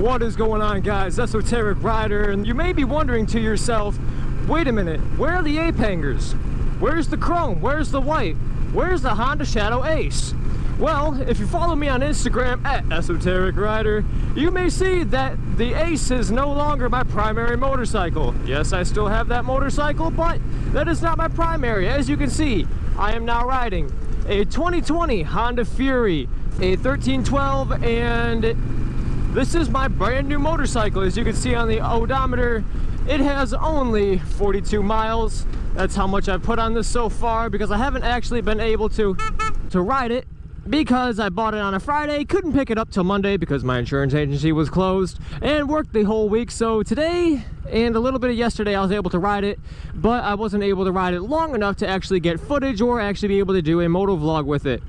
What is going on, guys? Esoteric Rider, and you may be wondering to yourself, wait a minute, where are the ape hangers? Where's the chrome? Where's the white? Where's the Honda Shadow Ace? Well, if you follow me on Instagram at Esoteric Rider, you may see that the Ace is no longer my primary motorcycle. Yes, I still have that motorcycle, but that is not my primary. As you can see, I am now riding a 2020 Honda Fury, a 1312, and this is my brand new motorcycle. As you can see on the odometer, it has only 42 miles. That's how much I've put on this so far, because I haven't actually been able to ride it because I bought it on a Friday, couldn't pick it up till Monday because my insurance agency was closed, and worked the whole week. So today and a little bit of yesterday I was able to ride it, but I wasn't able to ride it long enough to actually get footage or actually be able to do a motovlog with it.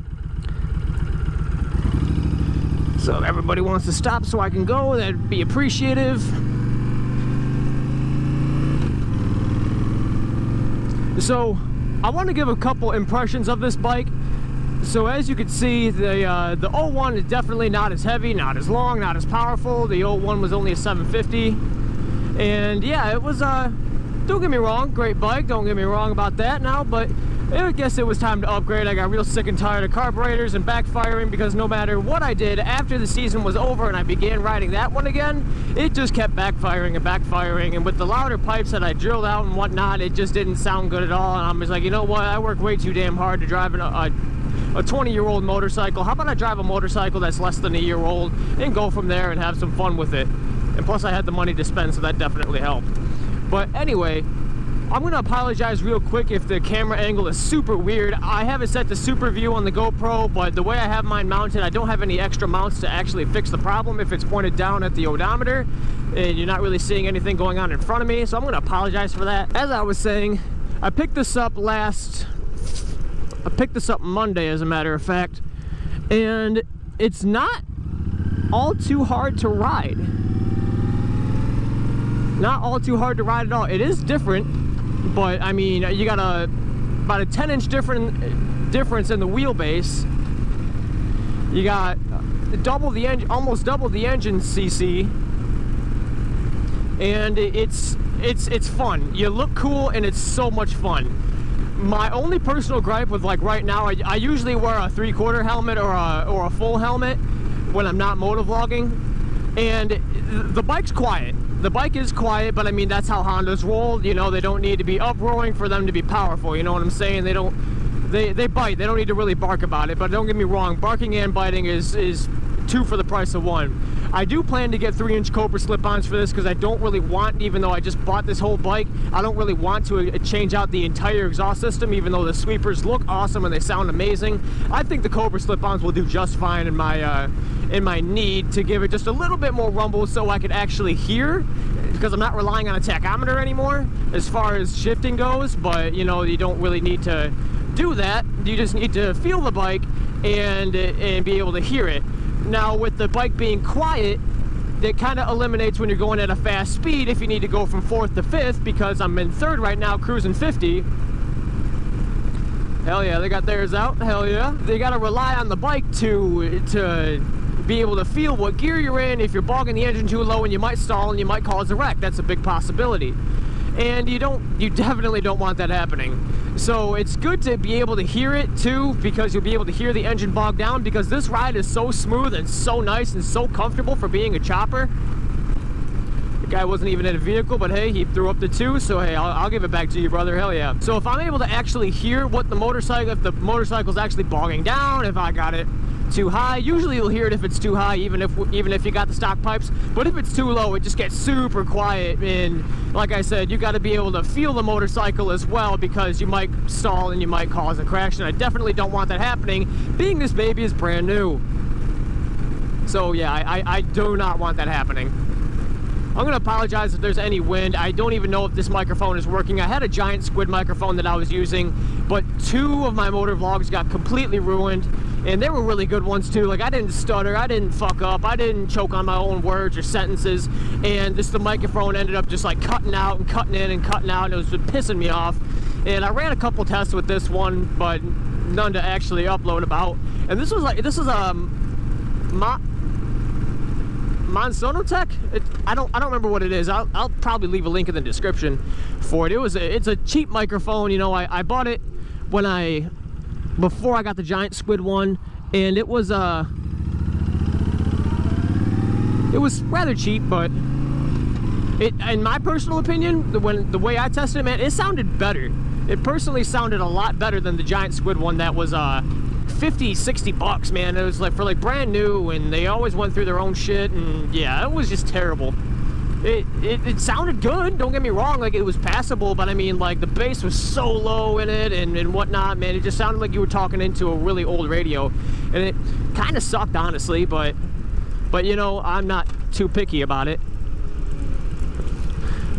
So everybody wants to stop so I can go, that'd be appreciative. So I want to give a couple impressions of this bike. So as you can see, the 01 is definitely not as heavy, not as long, not as powerful. The 01 was only a 750. And yeah, it was, don't get me wrong, great bike, don't get me wrong about that now, but I guess it was time to upgrade. I got real sick and tired of carburetors and backfiring, because no matter what I did after the season was over and I began riding that one again, it just kept backfiring and backfiring, and with the louder pipes that I drilled out and whatnot, it just didn't sound good at all. And I'm just like, you know what, I work way too damn hard to drive a 20-year-old motorcycle. How about I drive a motorcycle that's less than a year old and go from there and have some fun with it? And plus I had the money to spend, so that definitely helped. But anyway, I'm going to apologize real quick if the camera angle is super weird. I have it set to super view on the GoPro, but the way I have mine mounted, I don't have any extra mounts to actually fix the problem if it's pointed down at the odometer and you're not really seeing anything going on in front of me, so I'm going to apologize for that. As I was saying, I picked this up Monday, as a matter of fact, and it's not all too hard to ride. Not all too hard to ride at all. It is different, but I mean, you got about a 10-inch difference in the wheelbase. You got almost double the engine CC, and it's fun. You look cool, and it's so much fun. My only personal gripe with, like, right now, I usually wear a 3/4 helmet or a full helmet when I'm not motovlogging, and the bike's quiet. The bike is quiet, but I mean, that's how Hondas roll. You know, they don't need to be uproaring for them to be powerful. You know what I'm saying? They bite. They don't need to really bark about it. But don't get me wrong, barking and biting is two for the price of one. I do plan to get 3-inch Cobra slip-ons for this, because I don't really want, even though I just bought this whole bike, I don't really want to change out the entire exhaust system, even though the sweepers look awesome and they sound amazing. I think the Cobra slip-ons will do just fine in my need to give it just a little bit more rumble so I could actually hear, because I'm not relying on a tachometer anymore as far as shifting goes. But you know, you don't really need to do that. You just need to feel the bike and be able to hear it. Now, with the bike being quiet, it kind of eliminates when you're going at a fast speed if you need to go from 4th to 5th, because I'm in 3rd right now, cruising 50. Hell yeah, they got theirs out. Hell yeah. They got to rely on the bike to be able to feel what gear you're in. If you're bogging the engine too low, and you might stall and you might cause a wreck. That's a big possibility. And you definitely don't want that happening. So it's good to be able to hear it too, because you'll be able to hear the engine bog down, because this ride is so smooth and so nice and so comfortable for being a chopper. The guy wasn't even in a vehicle, but hey, he threw up the 2, so hey, I'll give it back to you, brother. Hell yeah. So if I'm able to actually hear what the motorcycle, if the motorcycle's actually bogging down, if I got it too high, usually you'll hear it if it's too high, even if you got the stock pipes. But if it's too low, it just gets super quiet. And like I said, you got to be able to feel the motorcycle as well, because you might stall and you might cause a crash, and I definitely don't want that happening, being this baby is brand new. So yeah, I do not want that happening. I'm going to apologize if there's any wind. I don't even know if this microphone is working. I had a giant squid microphone that I was using, but 2 of my motor vlogs got completely ruined, and they were really good ones too. Like, I didn't stutter, I didn't fuck up, I didn't choke on my own words or sentences, and the microphone ended up just like cutting out and cutting in and cutting out, and it was just pissing me off. And I ran a couple tests with this one, but none to actually upload about. And this is Monsono Tech. I don't remember what it is. I'll probably leave a link in the description for it. It's a cheap microphone. You know, I bought it before I got the giant squid one, and it was rather cheap, but in my personal opinion, the way I tested it, man, it sounded better. It personally sounded a lot better than the giant squid one that was 50, 60 bucks, man. It was like for like brand new, and they always went through their own shit, and yeah, it was just terrible. It sounded good, don't get me wrong, like it was passable, but I mean, like the bass was so low in it and whatnot, man. It just sounded like you were talking into a really old radio, and it kind of sucked, honestly, but you know, I'm not too picky about it.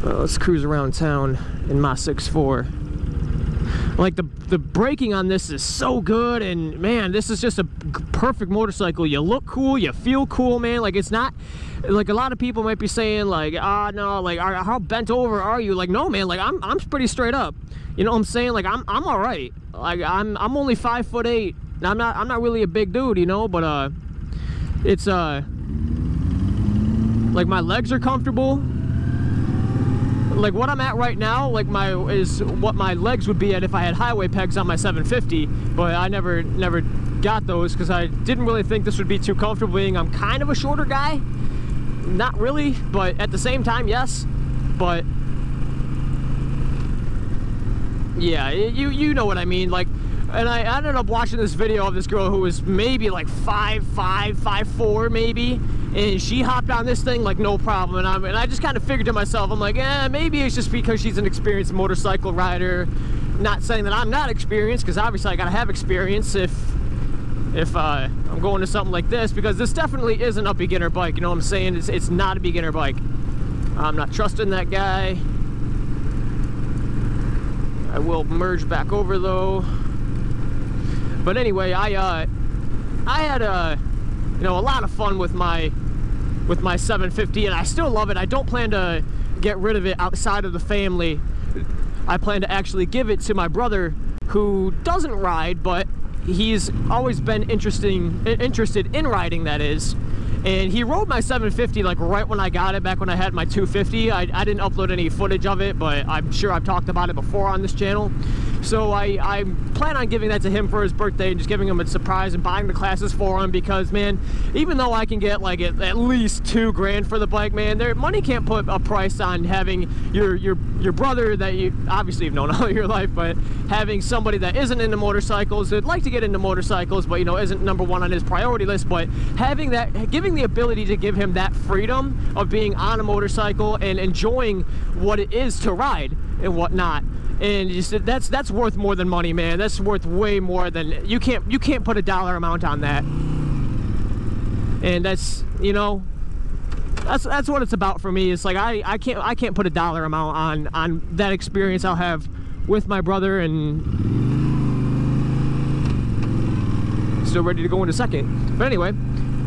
Well, let's cruise around town in my 6.4. Like the braking on this is so good, and man, this is just a perfect motorcycle. You look cool, you feel cool, man. Like it's not like a lot of people might be saying like, no, like how bent over are you? Like, no, man, like I'm pretty straight up. You know what I'm saying? Like I'm all right. Like I'm only 5'8". I'm not really a big dude, you know, but it's like my legs are comfortable. Like what I'm at right now, like is what my legs would be at if I had highway pegs on my 750, but I never got those because I didn't really think this would be too comfortable, being I'm kind of a shorter guy. Not really, but at the same time, yes. But yeah, you know what I mean. Like, and I ended up watching this video of this girl who was maybe like 5'5", 5'4", maybe, and she hopped on this thing like no problem. And I just kind of figured to myself, I'm like, maybe it's just because she's an experienced motorcycle rider. Not saying that I'm not experienced, because obviously I gotta have experience if I'm going to something like this, because this definitely isn't a beginner bike. You know what I'm saying? It's not a beginner bike. I'm not trusting that guy. I will merge back over though. But anyway, I had you know, a lot of fun with my 750, and I still love it. I don't plan to get rid of it outside of the family. I plan to actually give it to my brother, who doesn't ride, but he's always been interested in riding, that is. And he rode my 750 like right when I got it, back when I had my 250. I didn't upload any footage of it, but I'm sure I've talked about it before on this channel. So I plan on giving that to him for his birthday, and just giving him a surprise and buying the classes for him, because man, even though I can get like at least $2 grand for the bike, man, money can't put a price on having your brother that you obviously have known all your life, but having somebody that isn't into motorcycles, that'd like to get into motorcycles, but you know, isn't #1 on his priority list, but having that, giving the ability to give him that freedom of being on a motorcycle and enjoying what it is to ride and whatnot. And just, that's worth more than money, man. That's worth way more than, you can't put a dollar amount on that. And that's, you know, that's what it's about for me. It's like I can't put a dollar amount on that experience I'll have with my brother. And still ready to go in a second. But anyway,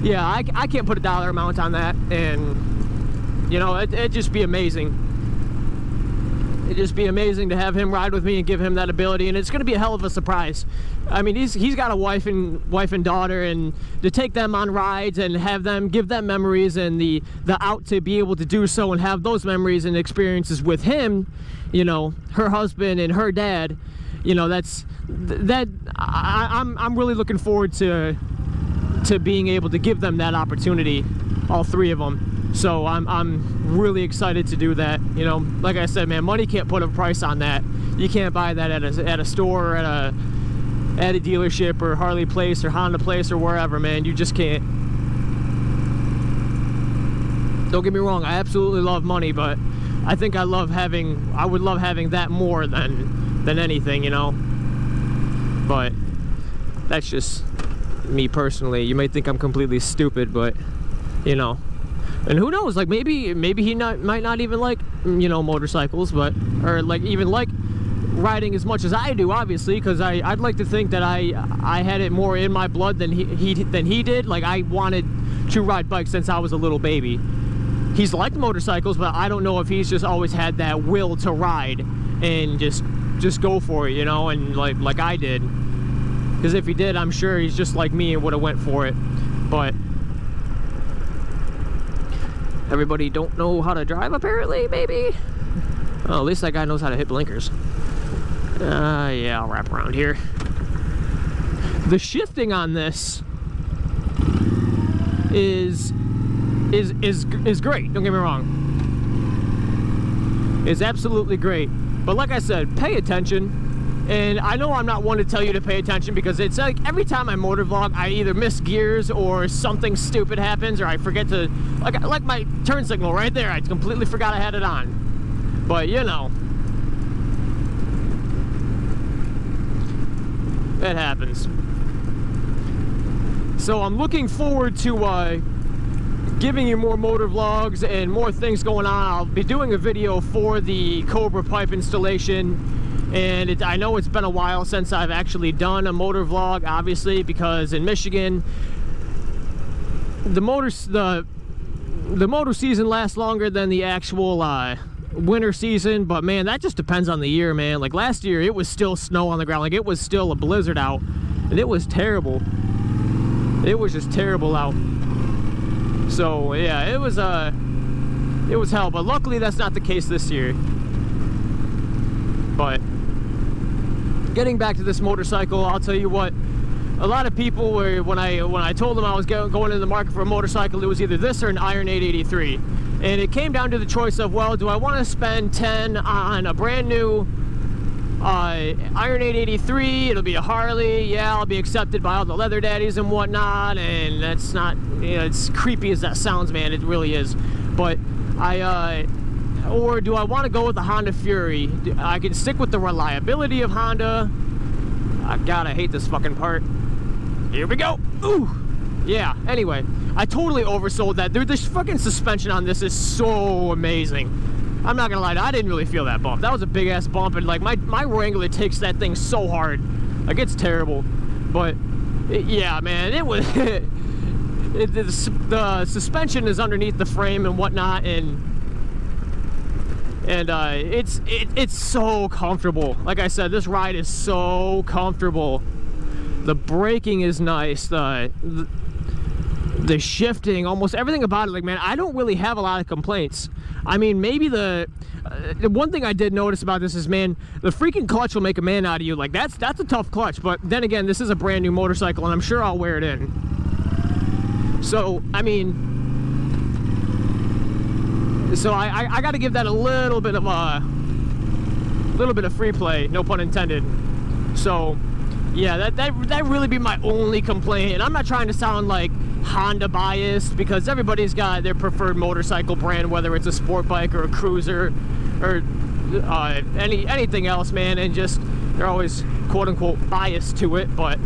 yeah, I can't put a dollar amount on that. And you know, it'd just be amazing. It'd just be amazing to have him ride with me and give him that ability, and it's going to be a hell of a surprise. I mean, he's got a wife and daughter, and to take them on rides and have them, give them memories, and the out to be able to do so and have those memories and experiences with him, you know, her husband and her dad, you know, I'm really looking forward to being able to give them that opportunity, all three of them. So I'm really excited to do that. You know, like I said, man, money can't put a price on that. You can't buy that at a store or at a dealership or Harley place or Honda place or wherever, man. You just can't. Don't get me wrong, I absolutely love money, but I think I would love having that more than anything, you know. But that's just me personally. You might think I'm completely stupid, but you know. And who knows, like maybe he might not even like, you know, motorcycles, but, or like even like riding as much as I do, obviously, because I'd like to think that I had it more in my blood than he did. Like, I wanted to ride bikes since I was a little baby. He's liked motorcycles, but I don't know if he's just always had that will to ride and just go for it, you know, and like I did. Because if he did, I'm sure he's just like me and would have went for it. But Everybody don't know how to drive, apparently, maybe? Oh, at least that guy knows how to hit blinkers. Yeah, I'll wrap around here. The shifting on this is great, don't get me wrong. It's absolutely great. But like I said, pay attention. And I know I'm not one to tell you to pay attention, because it's like every time I motor vlog, I either miss gears or something stupid happens, or I forget to, like my turn signal right there, I completely forgot I had it on. But you know, it happens. So I'm looking forward to giving you more motor vlogs and more things going on. I'll be doing a video for the Cobra pipe installation. And I know it's been a while since I've actually done a motor vlog, obviously, because in Michigan, the motor season lasts longer than the actual winter season. But man, that just depends on the year, man. Like last year, it was still snow on the ground. Like it was still a blizzard out, and it was terrible. It was just terrible out. So yeah, it was hell. But luckily, that's not the case this year. But getting back to this motorcycle, I'll tell you what, a lot of people were, when I told them I was going into the market for a motorcycle, it was either this or an Iron 883. And it came down to the choice of, well, do I want to spend 10 on a brand new Iron 883? It'll be a Harley. Yeah, I'll be accepted by all the leather daddies and whatnot, and that's not, you know, it's creepy as that sounds, man, it really is. But or do I want to go with the Honda Fury? I can stick with the reliability of Honda. God, I hate this fucking part. Here we go. Ooh. Yeah, anyway, I totally oversold that. Dude, this fucking suspension on this is so amazing. I'm not gonna lie, I didn't really feel that bump. That was a big ass bump, and like my Wrangler takes that thing so hard. Like, it's terrible. But yeah, man, it was the suspension is underneath the frame and whatnot, and it's so comfortable. Like I said, this ride is so comfortable. The braking is nice. The shifting, almost everything about it. Like, man, I don't really have a lot of complaints. I mean, maybe the one thing I did notice about this is, man, the freaking clutch will make a man out of you. Like, that's a tough clutch. But then again, this is a brand new motorcycle, and I'm sure I'll wear it in. So I mean, so I got to give that a little bit of free play, no pun intended. So yeah, that really be my only complaint. And I'm not trying to sound like Honda biased, because everybody's got their preferred motorcycle brand, whether it's a sport bike or a cruiser or anything else, man, and just they're always quote unquote biased to it. But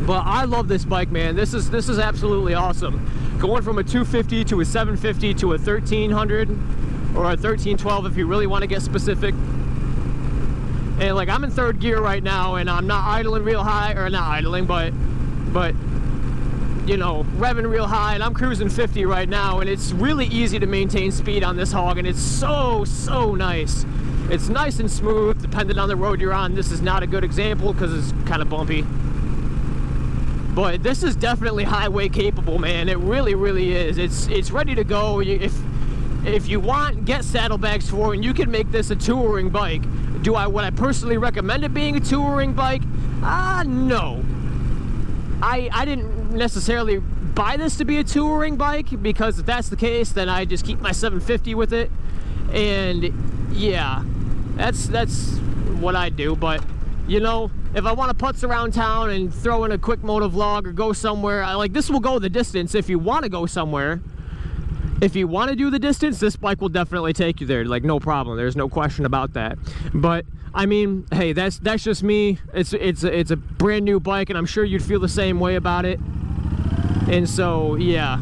I love this bike, man. This is absolutely awesome. Going from a 250 to a 750 to a 1300 or a 1312 if you really want to get specific. And like, I'm in third gear right now, and I'm not idling real high, or not idling, but you know, revving real high, and I'm cruising 50 right now, and it's really easy to maintain speed on this hog, and it's so nice. It's nice and smooth, depending on the road you're on. This is not a good example because it's kind of bumpy. But this is definitely highway capable, man. It really is. It's ready to go. If you want, get saddlebags for it, and you can make this a touring bike. Would I personally recommend it being a touring bike? No. I didn't necessarily buy this to be a touring bike, because if that's the case, then I just keep my 750 with it. And yeah, that's what I do. But you know, if I want to putz around town and throw in a quick motovlog or go somewhere, like, this will go the distance if you want to go somewhere. If you want to do the distance, this bike will definitely take you there, like, no problem. There's no question about that. But I mean, hey, that's just me. It's a brand new bike, and I'm sure you'd feel the same way about it. And so yeah,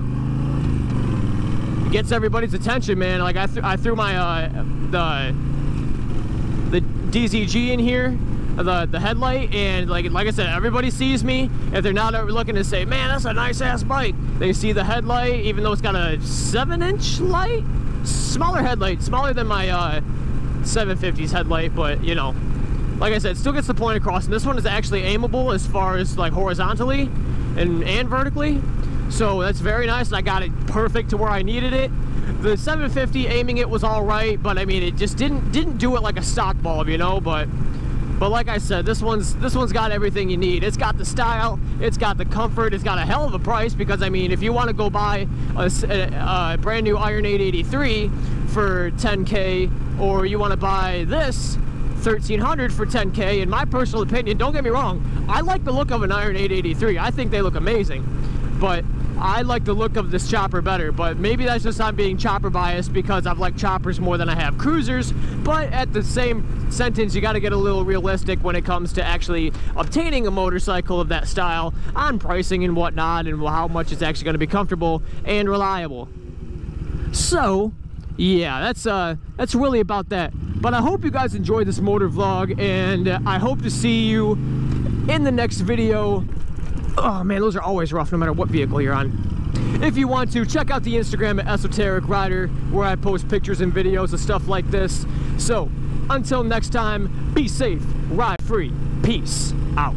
it gets everybody's attention, man. Like, I threw my the DZG in here, the headlight, and like I said, everybody sees me. If they're not ever looking to say, man, that's a nice ass bike, they see the headlight, even though it's got a 7-inch light, smaller headlight, smaller than my 750's headlight. But you know, like I said, it still gets the point across. And this one is actually aimable as far as like horizontally and vertically. So that's very nice, and I got it perfect to where I needed it. The 750 aiming it was all right, but I mean, it just didn't do it like a stock bulb, you know. But like I said, this one's got everything you need. It's got the style, it's got the comfort, it's got a hell of a price, because I mean, if you want to go buy a brand new Iron 883 for 10K, or you want to buy this 1300 for 10K, in my personal opinion, don't get me wrong, I like the look of an Iron 883. I think they look amazing, but I like the look of this chopper better. But maybe that's just I'm being chopper biased because I've liked choppers more than I have cruisers. But at the same sentence, you got to get a little realistic when it comes to actually obtaining a motorcycle of that style on pricing and whatnot, and how much it's actually going to be comfortable and reliable. So yeah, that's really about that. But I hope you guys enjoyed this motor vlog, and I hope to see you in the next video. Oh man, those are always rough no matter what vehicle you're on. If you want to, check out the Instagram at Esoteric Rider, where I post pictures and videos of stuff like this. So until next time, be safe, ride free, peace out.